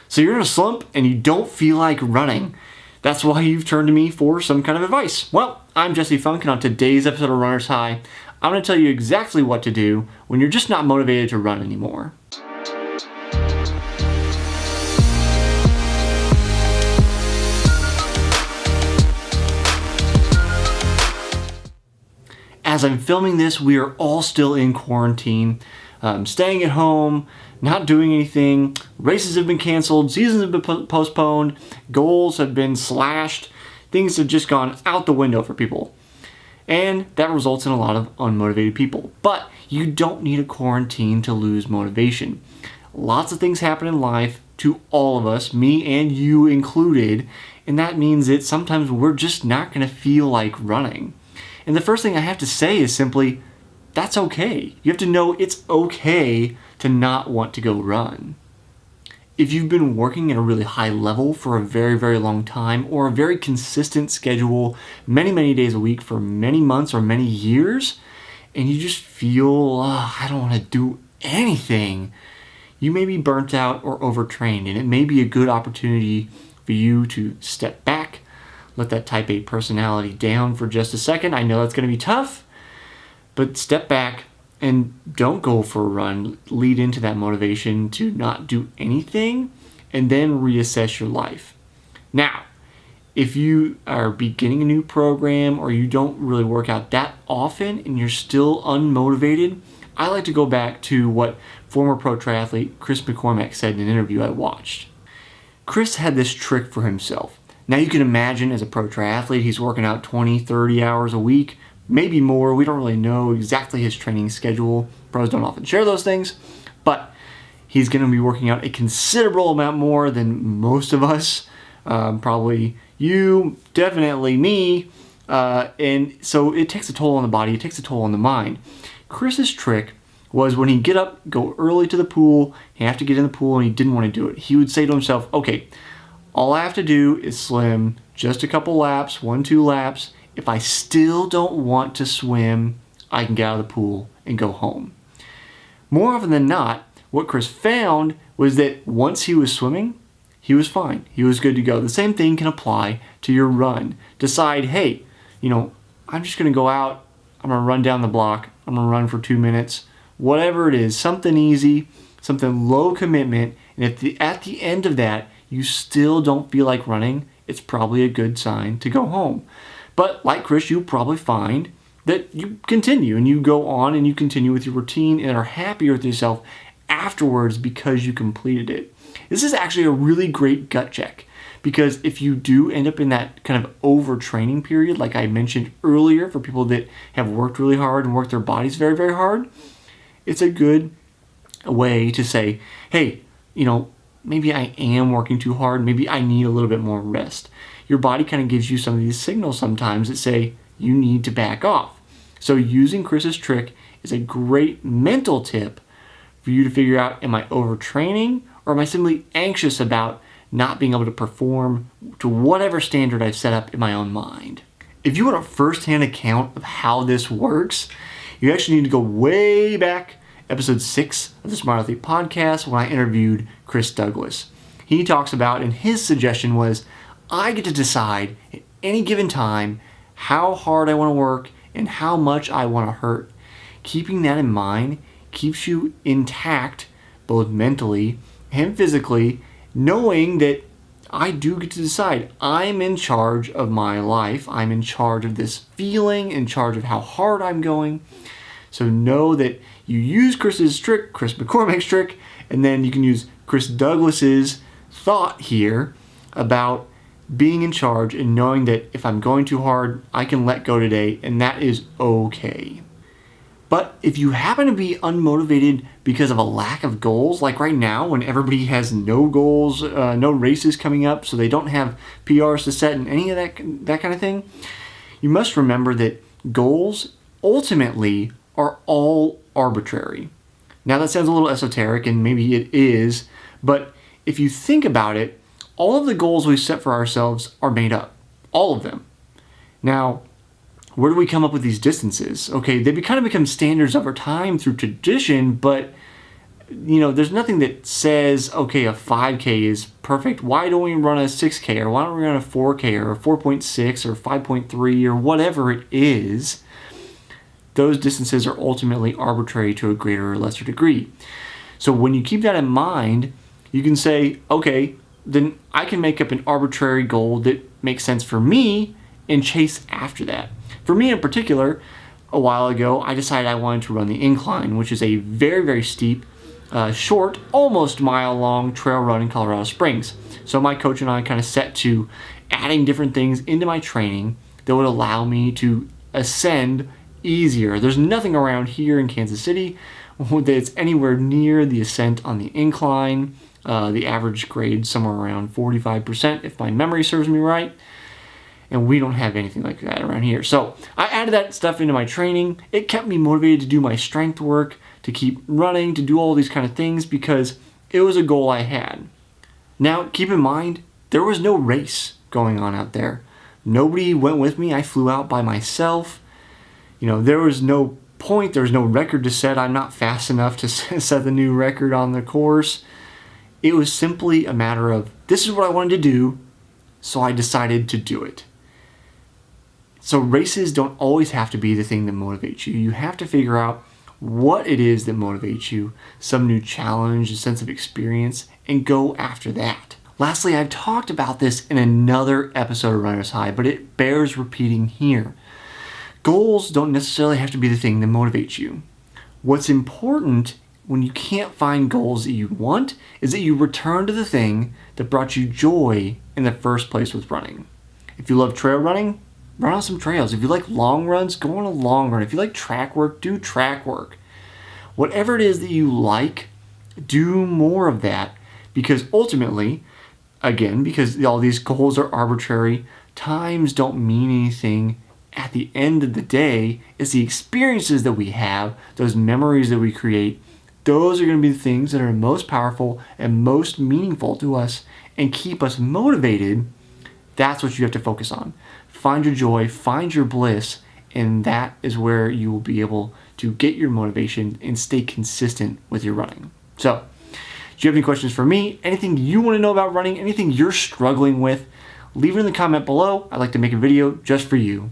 So you're in a slump and you don't feel like running. That's why you've turned to me for some kind of advice. Well, I'm Jesse Funk, and on today's episode of Runner's High, I'm going to tell you exactly what to do when you're just not motivated to run anymore. As I'm filming this, we are all still in quarantine, staying at home, not doing anything. Races have been canceled, seasons have been postponed, goals have been slashed, things have just gone out the window for people. And that results in a lot of unmotivated people. But you don't need a quarantine to lose motivation. Lots of things happen in life to all of us, me and you included, and that means that sometimes we're just not going to feel like running. And the first thing I have to say is simply, that's okay. You have to know it's okay to not want to go run. If you've been working at a really high level for a very, very long time, or a very consistent schedule, many, many days a week for many months or many years, and you just feel, I don't want to do anything, you may be burnt out or overtrained, and it may be a good opportunity for you to step back, let that type A personality down for just a second. I know that's going to be tough, but step back and don't go for a run. Lead into that motivation to not do anything and then reassess your life. Now, if you are beginning a new program or you don't really work out that often and you're still unmotivated, I like to go back to what former pro triathlete Chris McCormick said in an interview I watched. Chris had this trick for himself. Now you can imagine as a pro triathlete, he's working out 20, 30 hours a week, maybe more. We don't really know exactly his training schedule. Pros don't often share those things, but he's going to be working out a considerable amount more than most of us. Probably you, definitely me. And so it takes a toll on the body. It takes a toll on the mind. Chris's trick was when he'd get up, go early to the pool, he'd have to get in the pool and he didn't want to do it. He would say to himself, okay, all I have to do is swim just a couple laps, 1-2 laps. If I still don't want to swim, I can get out of the pool and go home. More often than not, what Chris found was that once he was swimming, he was fine. He was good to go. The same thing can apply to your run. Decide, hey, I'm just going to go out. I'm going to run down the block. I'm going to run for 2 minutes. Whatever it is, something easy, something low commitment. And at the end of that, you still don't feel like running, it's probably a good sign to go home. But like Chris, you'll probably find that you continue and you go on and you continue with your routine and are happier with yourself afterwards because you completed it. This is actually a really great gut check, because if you do end up in that kind of overtraining period, like I mentioned earlier, for people that have worked really hard and worked their bodies very, very hard, it's a good way to say, hey, maybe I am working too hard. Maybe I need a little bit more rest. Your body kind of gives you some of these signals sometimes that say you need to back off. So using Chris's trick is a great mental tip for you to figure out, am I overtraining or am I simply anxious about not being able to perform to whatever standard I've set up in my own mind? If you want a first-hand account of how this works, you actually need to go way back, episode 6 of the Smart Athlete podcast, when I interviewed Chris Douglas. He talks about, and his suggestion was, I get to decide at any given time how hard I want to work and how much I want to hurt. Keeping that in mind keeps you intact, both mentally and physically, knowing that I do get to decide. I'm in charge of my life. I'm in charge of this feeling, in charge of how hard I'm going. So know that you use Chris's trick, Chris McCormick's trick, and then you can use Chris Douglas's thought here about being in charge and knowing that if I'm going too hard, I can let go today, and that is okay. But if you happen to be unmotivated because of a lack of goals, like right now when everybody has no goals, no races coming up, so they don't have PRs to set and any of that kind of thing, you must remember that goals ultimately are all arbitrary. Now that sounds a little esoteric, and maybe it is, but if you think about it, all of the goals we set for ourselves are made up. All of them. Now, where do we come up with these distances? Okay, they kind of become standards over time through tradition, but there's nothing that says, okay, a 5K is perfect. Why don't we run a 6K, or why don't we run a 4K or a 4.6 or 5.3 or whatever it is? Those distances are ultimately arbitrary to a greater or lesser degree. So when you keep that in mind, you can say, okay, then I can make up an arbitrary goal that makes sense for me and chase after that. For me in particular, a while ago, I decided I wanted to run the incline, which is a very, very steep, short, almost mile-long trail run in Colorado Springs. So my coach and I kind of set to adding different things into my training that would allow me to ascend easier. There's nothing around here in Kansas City that's anywhere near the ascent on the incline. The average grade somewhere around 45%, if my memory serves me right. And we don't have anything like that around here. So I added that stuff into my training. It kept me motivated to do my strength work, to keep running, to do all these kind of things because it was a goal I had. Now, keep in mind, there was no race going on out there. Nobody went with me. I flew out by myself. There was no point. There was no record to set. I'm not fast enough to set the new record on the course. It was simply a matter of, this is what I wanted to do, so I decided to do it. So races don't always have to be the thing that motivates you. You have to figure out what it is that motivates you, some new challenge, a sense of experience, and go after that. Lastly, I've talked about this in another episode of Runner's High, but it bears repeating here. Goals don't necessarily have to be the thing that motivates you. What's important when you can't find goals that you want is that you return to the thing that brought you joy in the first place with running. If you love trail running, run on some trails. If you like long runs, go on a long run. If you like track work, do track work. Whatever it is that you like, do more of that, because ultimately, again, because all these goals are arbitrary, times don't mean anything. At the end of the day, it's the experiences that we have, those memories that we create. Those are going to be the things that are most powerful and most meaningful to us and keep us motivated. That's what you have to focus on. Find your joy, find your bliss, and that is where you will be able to get your motivation and stay consistent with your running. So, do you have any questions for me? Anything you want to know about running? Anything you're struggling with? Leave it in the comment below. I'd like to make a video just for you.